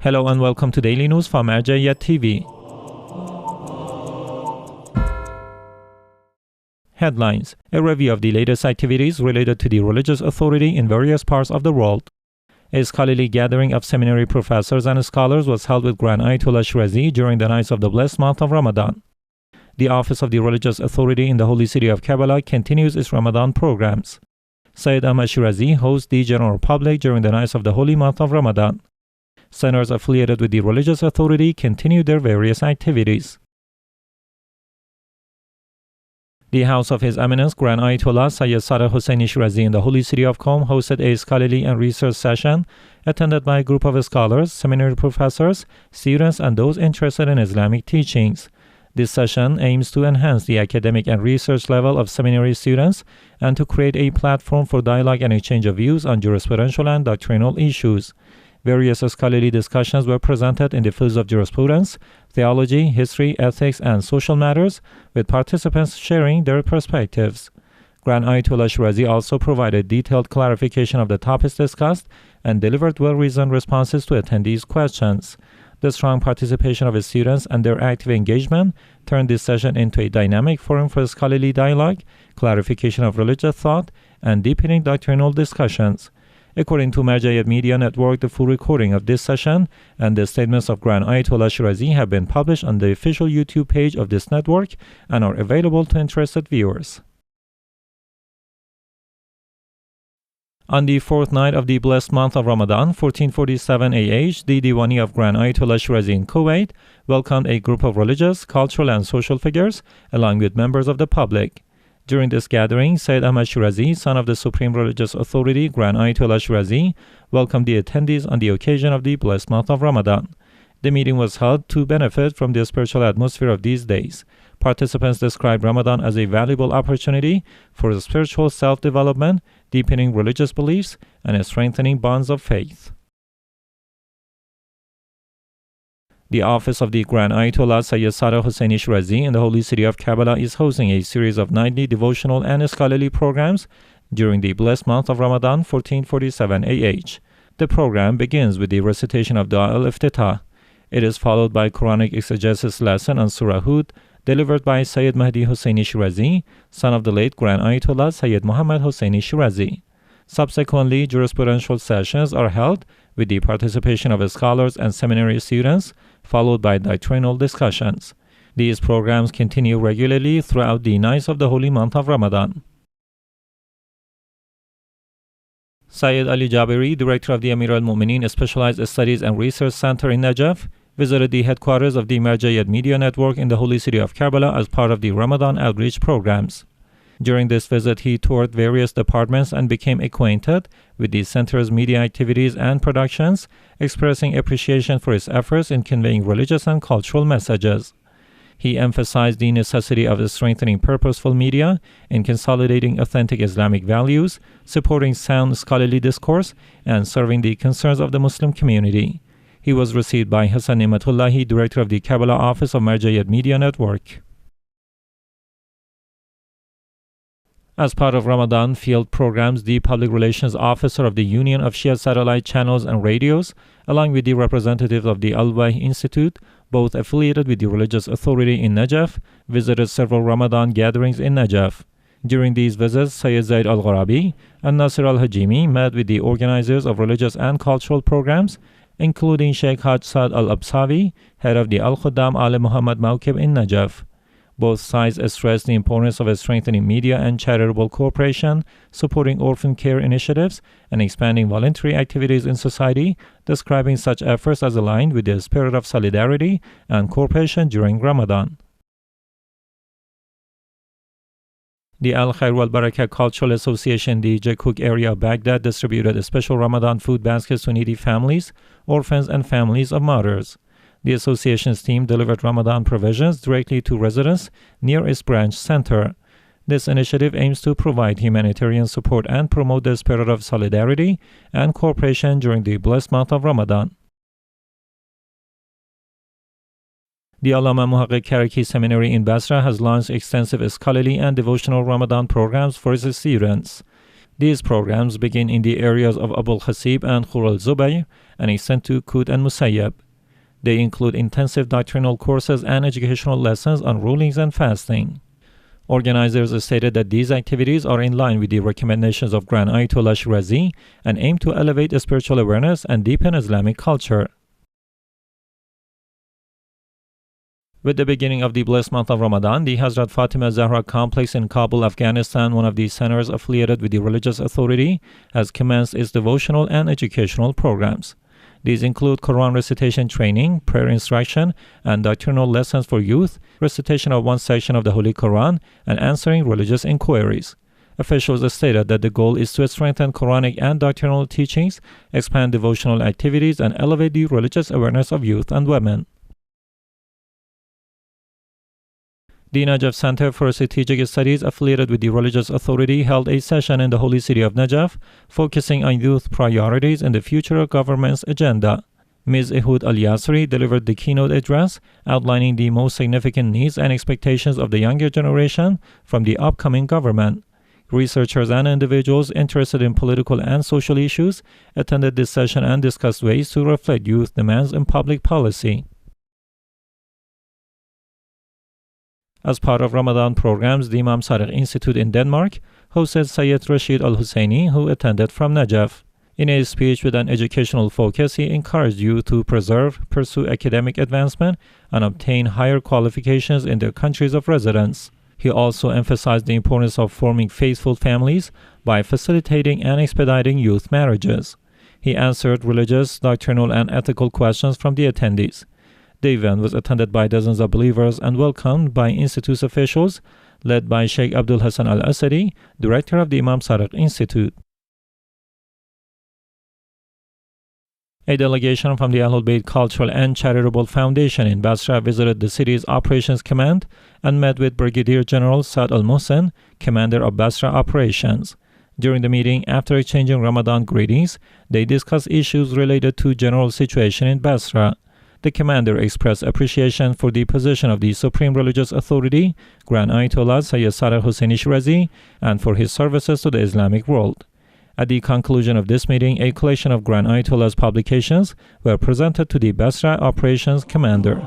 Hello and welcome to Daily News from Marjaeyat TV. Headlines: a review of the latest activities related to the religious authority in various parts of the world. A scholarly gathering of seminary professors and scholars was held with Grand Ayatollah Shirazi during the nights of the blessed month of Ramadan. The Office of the Religious Authority in the Holy City of Karbala continues its Ramadan programs. Sayyid Ahmad Shirazi hosts the general public during the nights of the holy month of Ramadan. Centers affiliated with the religious authority continue their various activities. The House of His Eminence Grand Ayatollah Sayyid Sadr Hosseini Shirazi in the Holy City of Qom hosted a scholarly and research session attended by a group of scholars, seminary professors, students, and those interested in Islamic teachings. This session aims to enhance the academic and research level of seminary students and to create a platform for dialogue and exchange of views on jurisprudential and doctrinal issues. Various scholarly discussions were presented in the fields of jurisprudence, theology, history, ethics, and social matters, with participants sharing their perspectives. Grand Ayatollah Shirazi also provided detailed clarification of the topics discussed and delivered well-reasoned responses to attendees' questions. The strong participation of students and their active engagement turned this session into a dynamic forum for scholarly dialogue, clarification of religious thought, and deepening doctrinal discussions. According to Marjaeyat Media Network, the full recording of this session and the statements of Grand Ayatollah Shirazi have been published on the official YouTube page of this network and are available to interested viewers. On the fourth night of the blessed month of Ramadan, 1447 AH, the Diwaniyah of Grand Ayatollah Shirazi in Kuwait welcomed a group of religious, cultural, and social figures, along with members of the public. During this gathering, Sayyid Ahmad Shirazi, son of the Supreme Religious Authority, Grand Ayatollah Shirazi, welcomed the attendees on the occasion of the blessed month of Ramadan. The meeting was held to benefit from the spiritual atmosphere of these days. Participants described Ramadan as a valuable opportunity for spiritual self-development, deepening religious beliefs, and strengthening bonds of faith. The Office of the Grand Ayatollah Sayyid Sadr Hosseini Shirazi in the Holy City of Karbala is hosting a series of nightly devotional and scholarly programs during the blessed month of Ramadan 1447 AH. The program begins with the recitation of Dua al-Iftitah. It is followed by Quranic exegesis lesson on Surah Hud, delivered by Sayyid Mahdi Hosseini Shirazi, son of the late Grand Ayatollah Sayyid Muhammad Hosseini Shirazi. Subsequently, jurisprudential sessions are held with the participation of scholars and seminary students, followed by doctrinal discussions. These programs continue regularly throughout the nights of the holy month of Ramadan. Sayyid Ali Jabiri, director of the Amir al-Mu'mineen Specialized Studies and Research Center in Najaf, visited the headquarters of the Marjaeyat Media Network in the Holy City of Karbala as part of the Ramadan outreach programs. During this visit, he toured various departments and became acquainted with the center's media activities and productions, expressing appreciation for its efforts in conveying religious and cultural messages. He emphasized the necessity of strengthening purposeful media in consolidating authentic Islamic values, supporting sound scholarly discourse, and serving the concerns of the Muslim community. He was received by Hassan Nimatullahi, director of the Karbala office of Marjaeyat Media Network. As part of Ramadan field programs, the Public Relations Officer of the Union of Shia Satellite Channels and Radios, along with the representatives of the Al-Wahy Institute, both affiliated with the religious authority in Najaf, visited several Ramadan gatherings in Najaf. During these visits, Sayyid Zaid al-Gharabi and Nasir al-Hajimi met with the organizers of religious and cultural programs, including Sheikh Haj Saad al-Absawi, head of the Al-Khuddam al-Muhammad Mawkib in Najaf. Both sides stressed the importance of strengthening media and charitable cooperation, supporting orphan care initiatives, and expanding voluntary activities in society, describing such efforts as aligned with the spirit of solidarity and cooperation during Ramadan. The Al-Khayr wal-Barakah Cultural Association in the Jakook area of Baghdad distributed special Ramadan food baskets to needy families, orphans, and families of martyrs. The association's team delivered Ramadan provisions directly to residents near its branch center. This initiative aims to provide humanitarian support and promote the spirit of solidarity and cooperation during the blessed month of Ramadan. The Allama Muhaqqiq Karaki Seminary in Basra has launched extensive scholarly and devotional Ramadan programs for its students. These programs begin in the areas of Abu al-Khasib and Khur al-Zubayr and extend to Qut and Musayyab. They include intensive doctrinal courses and educational lessons on rulings and fasting. Organizers stated that these activities are in line with the recommendations of Grand Ayatollah Shirazi and aim to elevate spiritual awareness and deepen Islamic culture. With the beginning of the blessed month of Ramadan, the Hazrat Fatima Zahra complex in Kabul, Afghanistan, one of the centers affiliated with the religious authority, has commenced its devotional and educational programs. These include Quran recitation training, prayer instruction, and doctrinal lessons for youth, recitation of one section of the Holy Quran, and answering religious inquiries. Officials stated that the goal is to strengthen Quranic and doctrinal teachings, expand devotional activities, and elevate the religious awareness of youth and women. The Najaf Center for Strategic Studies, affiliated with the religious authority, held a session in the holy city of Najaf, focusing on youth priorities in the future government's agenda. Ms. Ehud Al-Yasri delivered the keynote address, outlining the most significant needs and expectations of the younger generation from the upcoming government. Researchers and individuals interested in political and social issues attended this session and discussed ways to reflect youth demands in public policy. As part of Ramadan programs, the Imam Sadiq Institute in Denmark hosted Sayyid Rashid Al-Husseini, who attended from Najaf. In a speech with an educational focus, he encouraged youth to preserve, pursue academic advancement, and obtain higher qualifications in their countries of residence. He also emphasized the importance of forming faithful families by facilitating and expediting youth marriages. He answered religious, doctrinal, and ethical questions from the attendees. The event was attended by dozens of believers and welcomed by Institute's officials, led by Sheikh Abdul Hassan Al-Asadi, director of the Imam Sadiq Institute. A delegation from the Ahlul Bayt Cultural and Charitable Foundation in Basra visited the city's operations command and met with Brigadier General Saad Al-Mohsen, commander of Basra operations. During the meeting, after exchanging Ramadan greetings, they discussed issues related to general situation in Basra. The commander expressed appreciation for the position of the Supreme Religious Authority, Grand Ayatollah Sayyid Sadr Hosseini Shirazi, and for his services to the Islamic world. At the conclusion of this meeting, a collection of Grand Ayatollah's publications were presented to the Basra Operations Commander.